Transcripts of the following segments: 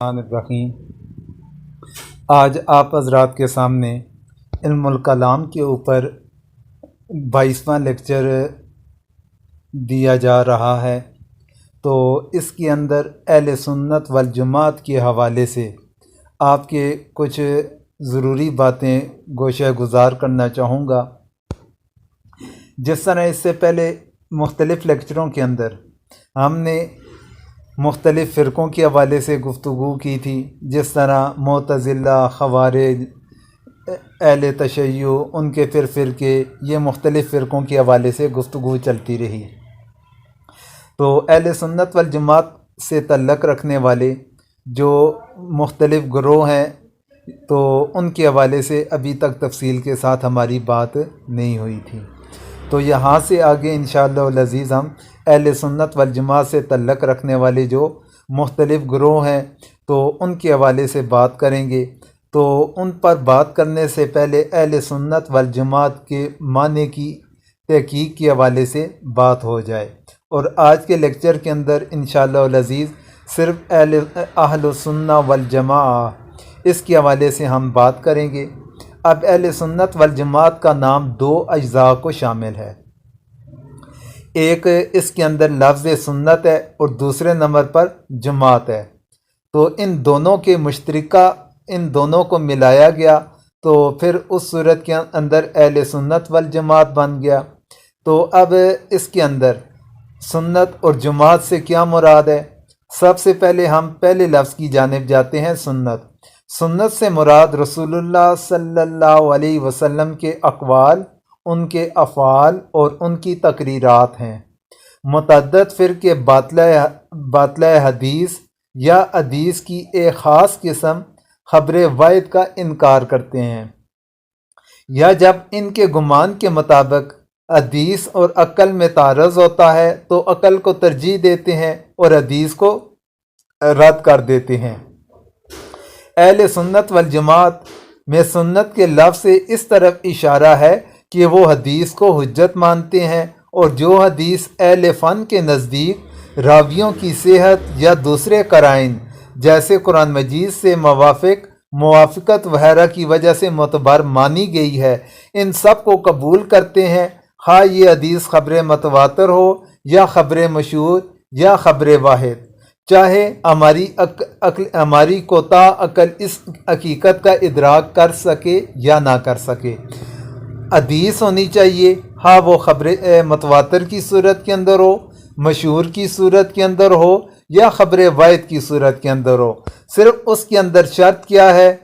الرحیم۔ آج آپ حضرات کے سامنے علم الکلام کے اوپر 22واں لیکچر دیا جا رہا ہے، تو اس کے اندر اہل سنت والجماعت کے حوالے سے آپ کے کچھ ضروری باتیں گوشہ گزار کرنا چاہوں گا۔ جس طرح اس سے پہلے مختلف لیکچروں کے اندر ہم نے مختلف فرقوں کے حوالے سے گفتگو کی تھی، جس طرح معتزلہ، خوارج، اہل تشیع، ان کے پھر فرقے، یہ مختلف فرقوں کے حوالے سے گفتگو چلتی رہی۔ تو اہل سنت والجماعت سے تعلق رکھنے والے جو مختلف گروہ ہیں، تو ان کے حوالے سے ابھی تک تفصیل کے ساتھ ہماری بات نہیں ہوئی تھی۔ تو یہاں سے آگے انشاءاللہ العزیز ہم اہل سنت والجماعت سے تعلق رکھنے والے جو مختلف گروہ ہیں تو ان کے حوالے سے بات کریں گے۔ تو ان پر بات کرنے سے پہلے اہل سنت والجماعت کے معنی کی تحقیق کے حوالے سے بات ہو جائے، اور آج کے لیکچر کے اندر انشاءاللہ العزیز صرف اہل السنہ والجماعہ اس کے حوالے سے ہم بات کریں گے۔ اب اہل سنت والجماعت کا نام دو اجزاء کو شامل ہے، ایک اس کے اندر لفظ سنت ہے اور دوسرے نمبر پر جماعت ہے۔ تو ان دونوں کے مشترکہ، ان دونوں کو ملایا گیا تو پھر اس صورت کے اندر اہل سنت والجماعت بن گیا۔ تو اب اس کے اندر سنت اور جماعت سے کیا مراد ہے؟ سب سے پہلے ہم پہلے لفظ کی جانب جاتے ہیں، سنت۔ سنت سے مراد رسول اللہ صلی اللہ علیہ وسلم کے اقوال، ان کے افعال اور ان کی تقریرات ہیں۔ متعدد فرقے باطلہ حدیث یا حدیث کی ایک خاص قسم خبر واحد کا انکار کرتے ہیں، یا جب ان کے گمان کے مطابق حدیث اور عقل میں تعارض ہوتا ہے تو عقل کو ترجیح دیتے ہیں اور حدیث کو رد کر دیتے ہیں۔ اہل سنت والجماعت میں سنت کے لفظ سے اس طرف اشارہ ہے کہ وہ حدیث کو حجت مانتے ہیں، اور جو حدیث اہل فن کے نزدیک راویوں کی صحت یا دوسرے قرائن جیسے قرآن مجید سے موافقت وغیرہ کی وجہ سے معتبر مانی گئی ہے، ان سب کو قبول کرتے ہیں، خواہ یہ حدیث خبر متواتر ہو یا خبر مشہور یا خبر واحد، چاہے ہماری کوتا عقل اس حقیقت کا ادراک کر سکے یا نہ کر سکے۔ حدیث ہونی چاہیے، ہاں وہ خبر متواتر کی صورت کے اندر ہو، مشہور کی صورت کے اندر ہو یا خبر واحد کی صورت کے اندر ہو۔ صرف اس کے اندر شرط کیا ہے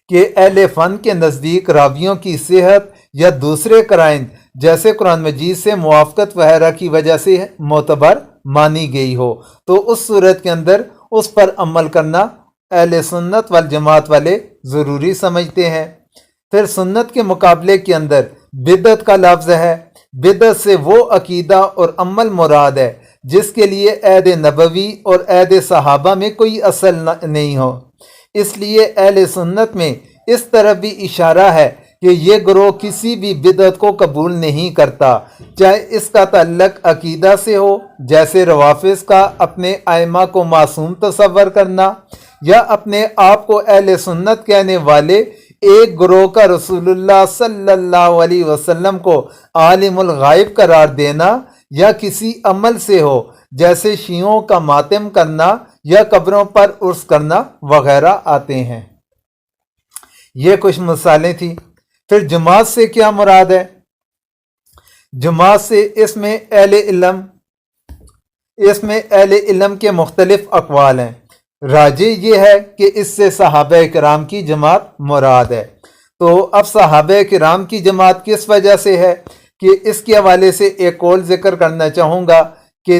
کہ اہل فن کے نزدیک راویوں کی صحت یا دوسرے قرائن جیسے قرآن مجید سے موافقت وغیرہ کی وجہ سے معتبر مانی گئی ہو، تو اس صورت کے اندر اس پر عمل کرنا اہل سنت والجماعت والے ضروری سمجھتے ہیں۔ پھر سنت کے مقابلے کے اندر بدعت کا لفظ ہے۔ بدعت سے وہ عقیدہ اور عمل مراد ہے جس کے لیے عہد نبوی اور عہد صحابہ میں کوئی اصل نہیں ہو۔ اس لیے اہل سنت میں اس طرف بھی اشارہ ہے کہ یہ گروہ کسی بھی بدعت کو قبول نہیں کرتا، چاہے اس کا تعلق عقیدہ سے ہو، جیسے روافض کا اپنے ائمہ کو معصوم تصور کرنا، یا اپنے آپ کو اہل سنت کہنے والے ایک گروہ کا رسول اللہ صلی اللہ علیہ وسلم کو عالم الغائب قرار دینا، یا کسی عمل سے ہو جیسے شیعوں کا ماتم کرنا یا قبروں پر عرس کرنا وغیرہ آتے ہیں۔ یہ کچھ مثالیں تھیں۔ پھر جماعت سے کیا مراد ہے؟ جماعت سے اس میں اہل علم کے مختلف اقوال ہیں۔ راجح یہ ہے کہ اس سے صحابہ کرام کی جماعت مراد ہے۔ تو اب صحابہ کرام کی جماعت کس وجہ سے ہے کہ اس کے حوالے سے ایک قول ذکر کرنا چاہوں گا کہ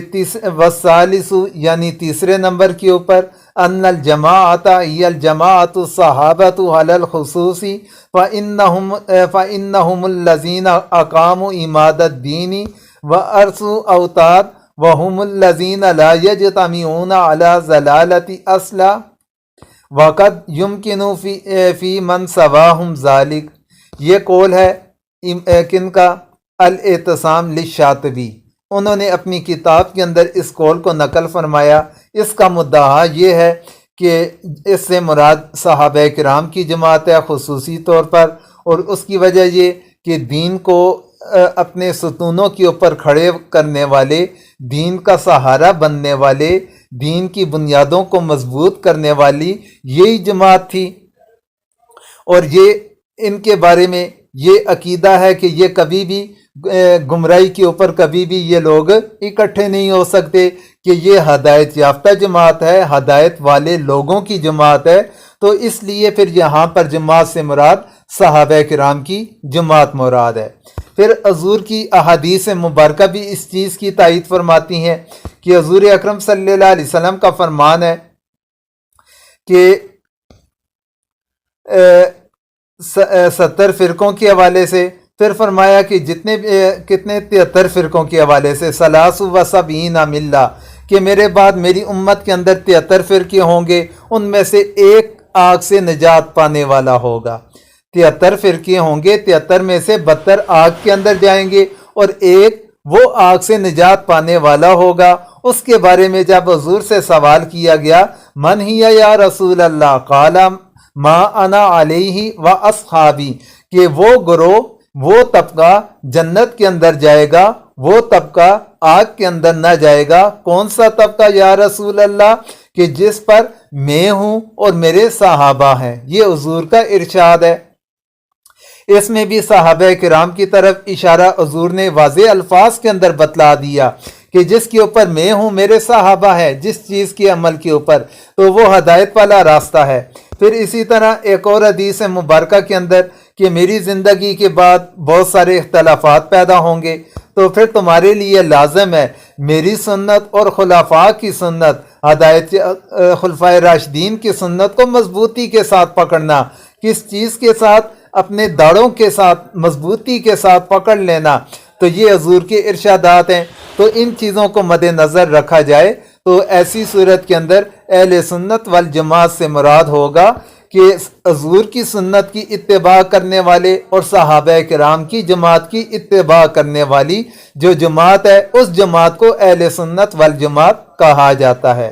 والثالث یعنی تیسرے نمبر کے اوپر ان الجماعت ہی الجماعت الصحابۃ علی الخصوص فانہم الذین اقاموا عماد الدین وارثوا اوتاد وهم الذین لا یجتمعون علی ضلالۃ اصلا وقد یمکن فی من سواہم ذالک۔ یہ قول ہے کن کا؟ الاعتصام للشاطبی۔ انہوں نے اپنی کتاب کے اندر اس قول کو نقل فرمایا۔ اس کا مدعا یہ ہے کہ اس سے مراد صحابہ کرام کی جماعت ہے خصوصی طور پر، اور اس کی وجہ یہ کہ دین کو اپنے ستونوں کے اوپر کھڑے کرنے والے، دین کا سہارا بننے والے، دین کی بنیادوں کو مضبوط کرنے والی یہی جماعت تھی۔ اور یہ ان کے بارے میں یہ عقیدہ ہے کہ یہ کبھی بھی گمراہی کے اوپر کبھی بھی یہ لوگ اکٹھے نہیں ہو سکتے، کہ یہ ہدایت یافتہ جماعت ہے، ہدایت والے لوگوں کی جماعت ہے۔ تو اس لیے پھر یہاں پر جماعت سے مراد صحابہ کرام کی جماعت مراد ہے۔ پھر حضور کی احادیث مبارکہ بھی اس چیز کی تائید فرماتی ہیں کہ حضور اکرم صلی اللہ علیہ وسلم کا فرمان ہے کہ 70 فرقوں کے حوالے سے، پھر فرمایا کہ کتنے 73 فرقوں کے حوالے سے، 73 ملہ، کہ میرے بعد میری امت کے اندر 73 فرقے ہوں گے، ان میں سے ایک آگ سے نجات پانے والا ہوگا۔ 73 فرقے ہوں گے، 73 میں سے 72 آگ کے اندر جائیں گے، اور ایک وہ آگ سے نجات پانے والا ہوگا۔ اس کے بارے میں جب حضور سے سوال کیا گیا، من ہی یا رسول اللہ، قال ما انا علیہ و اصحابی، کہ وہ گروہ، وہ طبقہ جنت کے اندر جائے گا، وہ طبقہ آگ کے اندر نہ جائے گا۔ کون سا طبقہ یا رسول اللہ؟ کہ جس پر میں ہوں اور میرے صحابہ ہیں۔ یہ حضور کا ارشاد ہے۔ اس میں بھی صحابہ کرام کی طرف اشارہ حضور نے واضح الفاظ کے اندر بتلا دیا کہ جس کے اوپر میں ہوں، میرے صحابہ ہے، جس چیز کے عمل کے اوپر، تو وہ ہدایت والا راستہ ہے۔ پھر اسی طرح ایک اور حدیث مبارکہ کے اندر کہ میری زندگی کے بعد بہت سارے اختلافات پیدا ہوں گے، تو پھر تمہارے لیے لازم ہے میری سنت اور خلفاء کی سنت، ہدایت خلفائے راشدین کی سنت کو مضبوطی کے ساتھ پکڑنا۔ کس چیز کے ساتھ؟ اپنے داڑوں کے ساتھ مضبوطی کے ساتھ پکڑ لینا۔ تو یہ حضور کے ارشادات ہیں۔ تو ان چیزوں کو مد نظر رکھا جائے تو ایسی صورت کے اندر اہل سنت والجماعت سے مراد ہوگا کہ حضور کی سنت کی اتباع کرنے والے اور صحابہ کرام کی جماعت کی اتباع کرنے والی جو جماعت ہے، اس جماعت کو اہل سنت والجماعت کہا جاتا ہے۔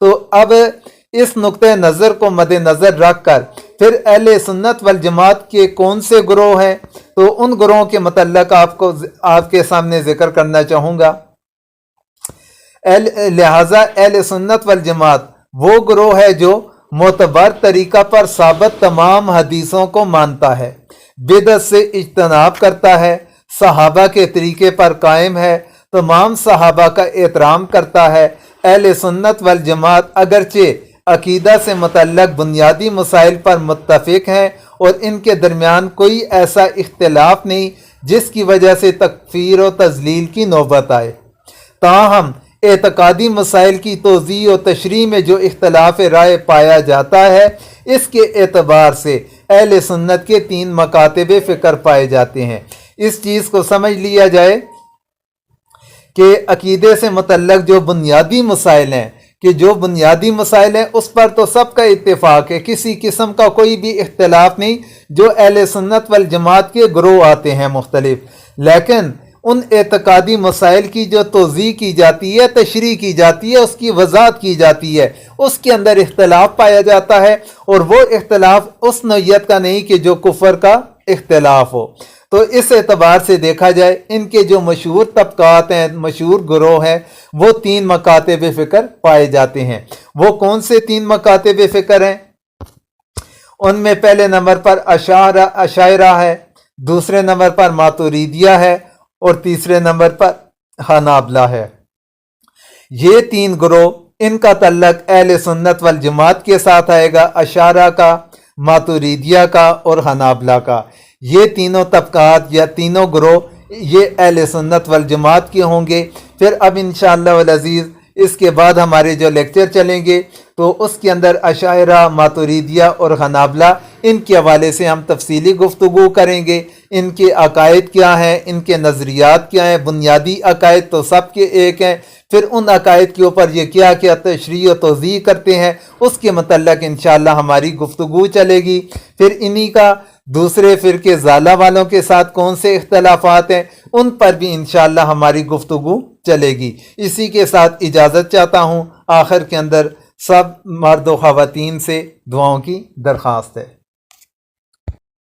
تو اب اس نقطہ نظر کو مد نظر رکھ کر پھر اہل سنت والجماعت کے کون سے گروہ ہیں، تو ان گروہوں کے متعلق آپ کے سامنے ذکر کرنا چاہوں گا۔ لہٰذا اہل سنت والجماعت وہ گروہ ہے جو معتبر طریقہ پر ثابت تمام حدیثوں کو مانتا ہے، بدعت سے اجتناب کرتا ہے، صحابہ کے طریقے پر قائم ہے، تمام صحابہ کا احترام کرتا ہے۔ اہل سنت والجماعت اگرچہ عقیدہ سے متعلق بنیادی مسائل پر متفق ہیں اور ان کے درمیان کوئی ایسا اختلاف نہیں جس کی وجہ سے تکفیر و تضلیل کی نوبت آئے، تاہم اعتقادی مسائل کی توضیح و تشریح میں جو اختلاف رائے پایا جاتا ہے، اس کے اعتبار سے اہل سنت کے 3 مکاتب فکر پائے جاتے ہیں۔ اس چیز کو سمجھ لیا جائے کہ عقیدے سے متعلق جو بنیادی مسائل ہیں، کہ جو بنیادی مسائل ہیں اس پر تو سب کا اتفاق ہے، کسی قسم کا کوئی بھی اختلاف نہیں۔ جو اہل سنت والجماعت کے گروہ آتے ہیں مختلف، لیکن ان اعتقادی مسائل کی جو توضیح کی جاتی ہے، تشریح کی جاتی ہے، اس کی وضاحت کی جاتی ہے، اس کے اندر اختلاف پایا جاتا ہے، اور وہ اختلاف اس نوعیت کا نہیں کہ جو کفر کا اختلاف ہو۔ تو اس اعتبار سے دیکھا جائے ان کے جو مشہور طبقات ہیں، مشہور گروہ ہیں، وہ 3 مکاتب فکر پائے جاتے ہیں۔ وہ کون سے 3 مکاتب فکر ہیں؟ ان میں پہلے نمبر پر اشاعرہ ہے، دوسرے نمبر پر ماتوریدیہ ہے، اور تیسرے نمبر پر حنابلہ ہے۔ یہ 3 گروہ، ان کا تعلق اہل سنت والجماعت کے ساتھ آئے گا، اشاعرہ کا، ماتوریدیہ کا اور حنابلہ کا۔ یہ تینوں طبقات یا تینوں گروہ یہ اہل سنت والجماعت کے ہوں گے۔ پھر اب انشاءاللہ والعزیز اس کے بعد ہمارے جو لیکچر چلیں گے تو اس کے اندر اشاعرہ، ماتوریدیہ اور حنابلہ، ان کے حوالے سے ہم تفصیلی گفتگو کریں گے۔ ان کے عقائد کیا ہیں، ان کے نظریات کیا ہیں۔ بنیادی عقائد تو سب کے ایک ہیں، پھر ان عقائد کے اوپر یہ کیا کیا تشریح و توضیح کرتے ہیں، اس کے متعلق انشاءاللہ ہماری گفتگو چلے گی۔ پھر انہی کا دوسرے فرقے ضالہ والوں کے ساتھ کون سے اختلافات ہیں، ان پر بھی انشاءاللہ ہماری گفتگو چلے گی۔ اسی کے ساتھ اجازت چاہتا ہوں، آخر کے اندر سب مرد و خواتین سے دعاؤں کی درخواست ہے۔